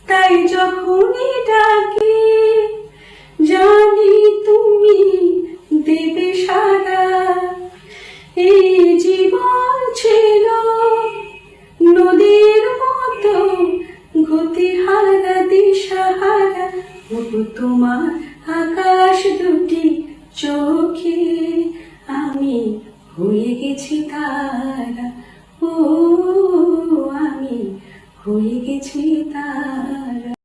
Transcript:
তাই যখনই ডাকি জানি তুমি দেবে সাড়া। এই জীবন ছিল নদীর মতো গতিহারা দিশাহারা, ওগো তোমার আকাশ দুটি চোখে আমি হয়ে গেছি তারা, ও আমি হয়ে গেছি তারা।